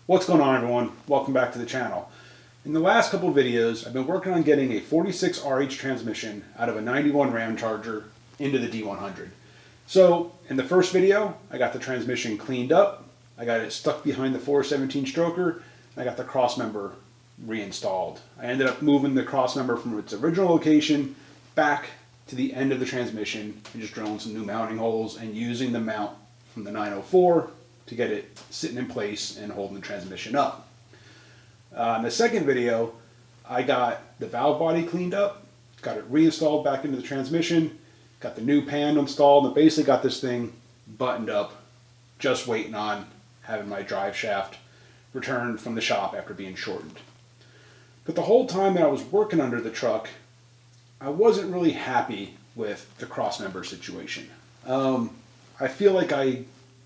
What's going on, everyone? Welcome back to the channel. In the last couple of videos, I've been working on getting a 46 RH transmission out of a 91 Ramcharger into the D100. So, in the first video, I got the transmission cleaned up, I got it stuck behind the 417 stroker, and I got the crossmember reinstalled. I ended up moving the crossmember from its original location back to the end of the transmission and just drilling some new mounting holes and using the mount from the 904 to get it sitting in place and holding the transmission up. In the second video, I got the valve body cleaned up, got it reinstalled back into the transmission, got the new pan installed, and basically got this thing buttoned up, just waiting on having my drive shaft returned from the shop after being shortened. But the whole time that I was working under the truck, I wasn't really happy with the crossmember situation. I feel like I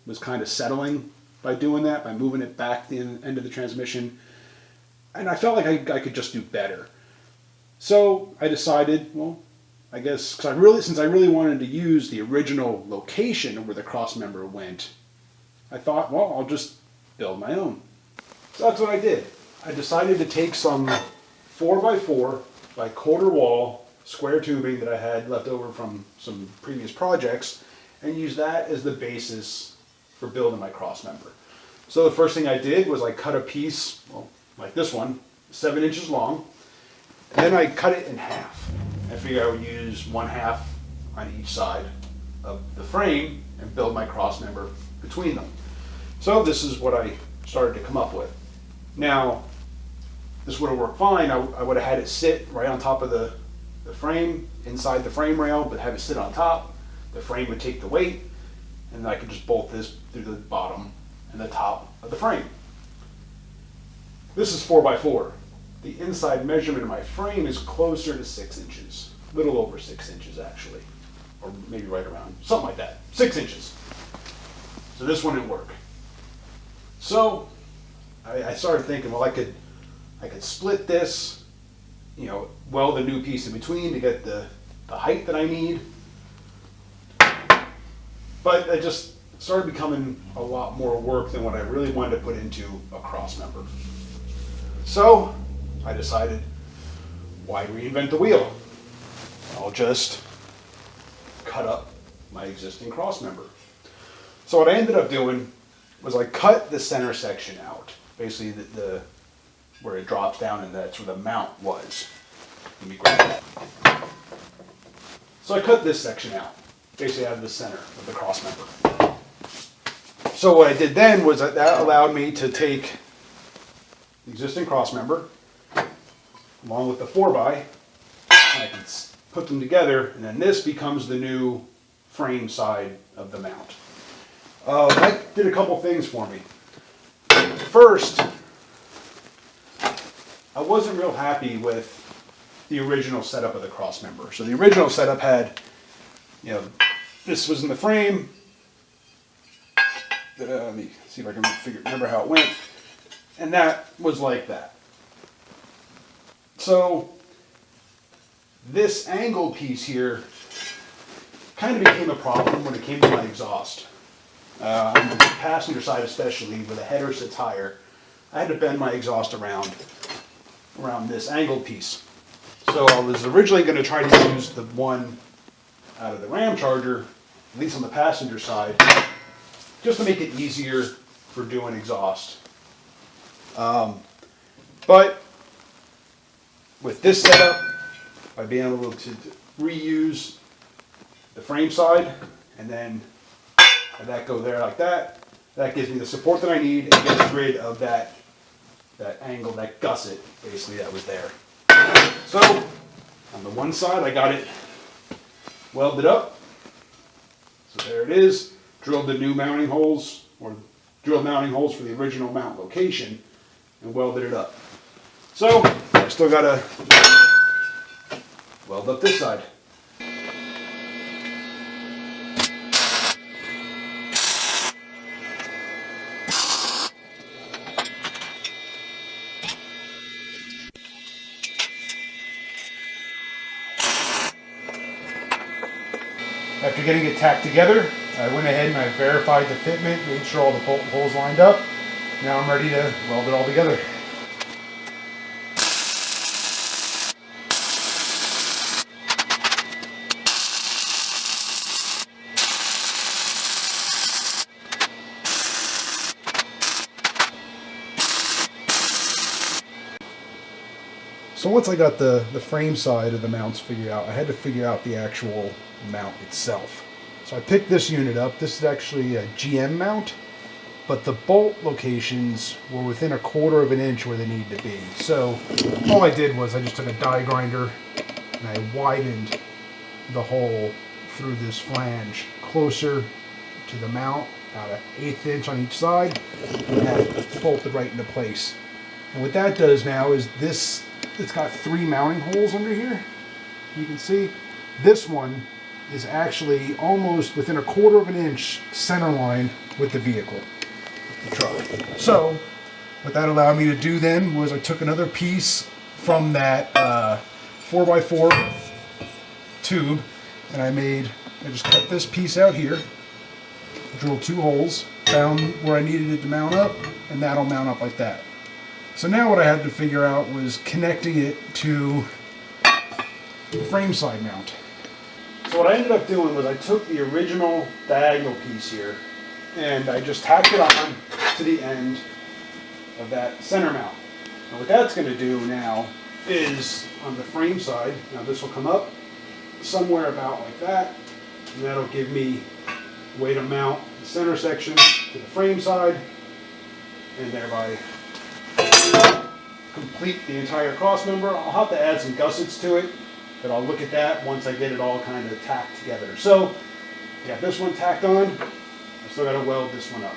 was kind of settling by doing that, by moving it back to the end of the transmission, and I felt like I could just do better. So I decided, well, I guess, since I really wanted to use the original location where the crossmember went, I thought, well, I'll just build my own. So that's what I did. I decided to take some 4x4 by quarter wall square tubing that I had left over from some previous projects and use that as the basis for building my crossmember. So the first thing I did was I cut a piece, well, like this one, 7 inches long, and then I cut it in half. I figured I would use 1/2 on each side of the frame and build my crossmember between them. So this is what I started to come up with. Now, this would have worked fine. I would have had it sit right on top of the frame, inside the frame rail, but have it sit on top. The frame would take the weight, and I could just bolt this through the bottom and the top of the frame. This is 4x4. The inside measurement of my frame is closer to 6 inches. A little over 6 inches, actually. Or maybe right around, something like that. 6 inches. So this one didn't work. So I started thinking, well, I could split this, weld a new piece in between to get the height that I need. But it just started becoming a lot more work than what I really wanted to put into a crossmember. So I decided, why reinvent the wheel? I'll just cut up my existing crossmember. So what I ended up doing was I cut the center section out, basically the where it drops down, and that's where the mount was. Let me grab that. So I cut this section out, basically out of the center of the crossmember. So what I did then was that allowed me to take the existing crossmember along with the 4x, and I can put them together, and then this becomes the new frame side of the mount. That did a couple things for me. First, I wasn't real happy with the original setup of the crossmember. So the original setup had, this was in the frame. Let me see if I can remember how it went. And that was like that. So this angle piece here kind of became a problem when it came to my exhaust. On the passenger side especially, where the header sits higher, I had to bend my exhaust around this angle piece. So I was originally going to try to use the one out of the Ramcharger, at least on the passenger side, just to make it easier for doing exhaust. But with this setup, by being able to reuse the frame side and then have that go there like that, that gives me the support that I need and gets rid of that angle, that gusset, basically, that was there. So on the one side, I got it welded up. So there it is. Drilled the new mounting holes, or drilled mounting holes for the original mount location, and welded it up. So I still got to weld up this side. After getting it tacked together, I went ahead and I verified the fitment, made sure all the bolt holes lined up, Now I'm ready to weld it all together. So once I got the frame side of the mounts figured out, I had to figure out the actual mount itself. So I picked this unit up. This is actually a GM mount, but the bolt locations were within 1/4 of an inch where they need to be. So all I did was I just took a die grinder and I widened the hole through this flange closer to the mount, about 1/8 inch on each side, and that bolted right into place. And what that does now is this, it's got 3 mounting holes under here. You can see this one is actually almost within 1/4 of an inch center line with the vehicle, the truck. So what that allowed me to do then was I took another piece from that 4x4 tube and I just cut this piece out here, drilled 2 holes, found where I needed it to mount up, and that'll mount up like that. So now what I had to figure out was connecting it to the frame side mount. So what I ended up doing was I took the original diagonal piece here and I just tacked it on to the end of that center mount. And what that's going to do now is on the frame side, now this will come up somewhere about like that, and that'll give me a way to mount the center section to the frame side and thereby complete the entire cross member. I'll have to add some gussets to it, but I'll look at that once I get it all kind of tacked together. So I got this one tacked on. I still got to weld this one up.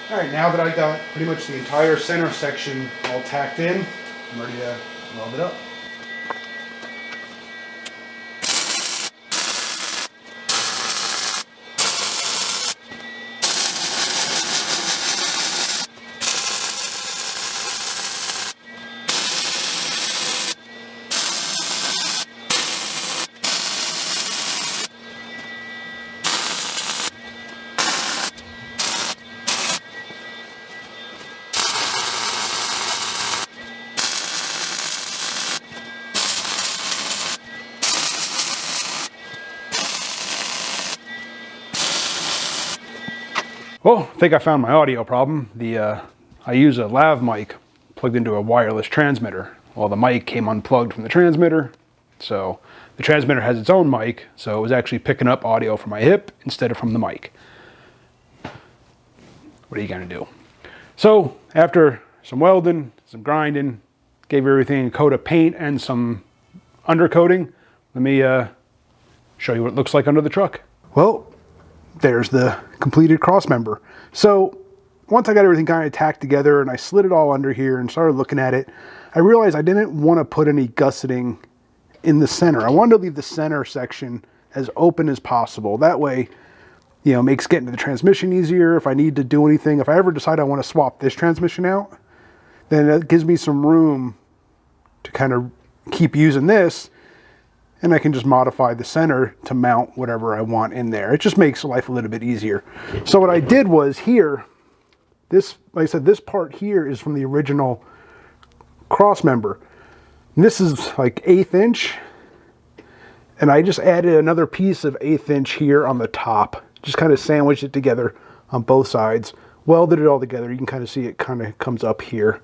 Alright, now that I got pretty much the entire center section all tacked in, I'm ready to weld it up. Well, I think I found my audio problem. I use a lav mic plugged into a wireless transmitter. Well, the mic came unplugged from the transmitter, so the transmitter has its own mic, so it was actually picking up audio from my hip instead of from the mic. What are you gonna do? So after some welding, some grinding, gave everything a coat of paint and some undercoating, let me show you what it looks like under the truck. Well, there's the completed cross member. So once I got everything kind of tacked together and I slid it all under here and started looking at it, I realized I didn't want to put any gusseting in the center. I wanted to leave the center section as open as possible. That way, you know, makes getting to the transmission easier. If I need to do anything, if I ever decide I want to swap this transmission out, then it gives me some room to kind of keep using this, and I can just modify the center to mount whatever I want in there. It just makes life a little bit easier. So what I did was here, this, like I said, this part here is from the original cross member. And this is like 1/8 inch. And I just added another piece of 1/8 inch here on the top. Just kind of sandwiched it together on both sides. Welded it all together. You can kind of see it kind of comes up here.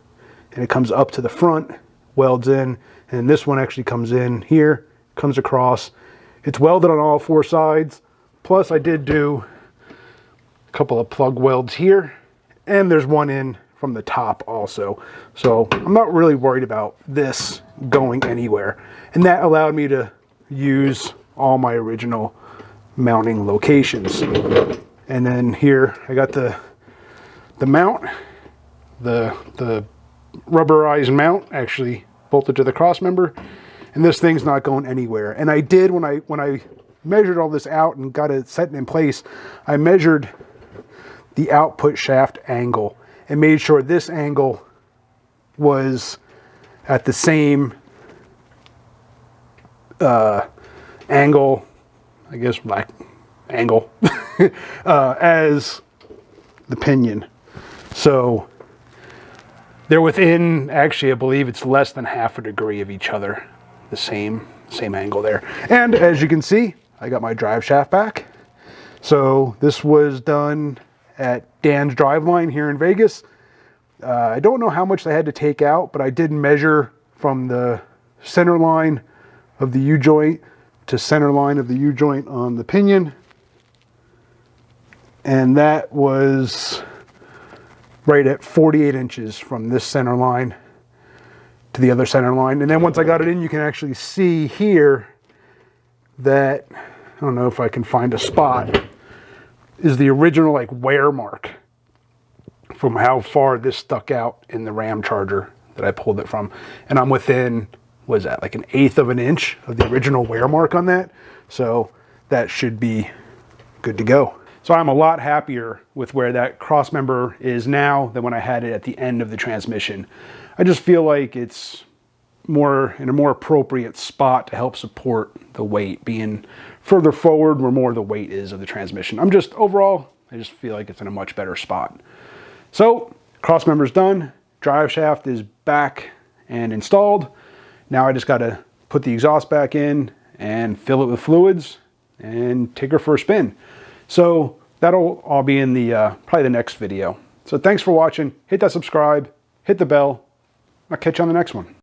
And it comes up to the front, welds in. And this one actually comes in here. Comes across. It's welded on all 4 sides. Plus I did do a couple of plug welds here, and there's one in from the top also. So I'm not really worried about this going anywhere. And that allowed me to use all my original mounting locations. And then here I got the mount, the rubberized mount actually bolted to the cross member. and this thing's not going anywhere. And I did, when I measured all this out and got it set in place, I measured the output shaft angle and made sure this angle was at the same angle, I guess, like angle as the pinion. So they're within, actually, I believe it's less than half a degree of each other, the same angle there. And as you can see, I got my drive shaft back. So this was done at Dan's Driveline here in Vegas. I don't know how much they had to take out, but I did measure from the center line of the U-joint to center line of the U-joint on the pinion. And that was right at 48 inches from this center line to the other center line. And then once I got it in, you can actually see here that, I don't know if I can find a spot, is the original like wear mark from how far this stuck out in the Ramcharger that I pulled it from. And I'm within, what is that, like 1/8 of an inch of the original wear mark on that. So that should be good to go. So I'm a lot happier with where that crossmember is now than when I had it at the end of the transmission. I just feel like it's more in a more appropriate spot to help support the weight, being further forward where more of the weight is of the transmission. Overall, I just feel like it's in a much better spot. So crossmember's done, drive shaft is back and installed. Now I just got to put the exhaust back in and fill it with fluids and take her for a spin. So that'll all be in the probably the next video. So thanks for watching. Hit that subscribe, hit the bell. I'll catch you on the next one.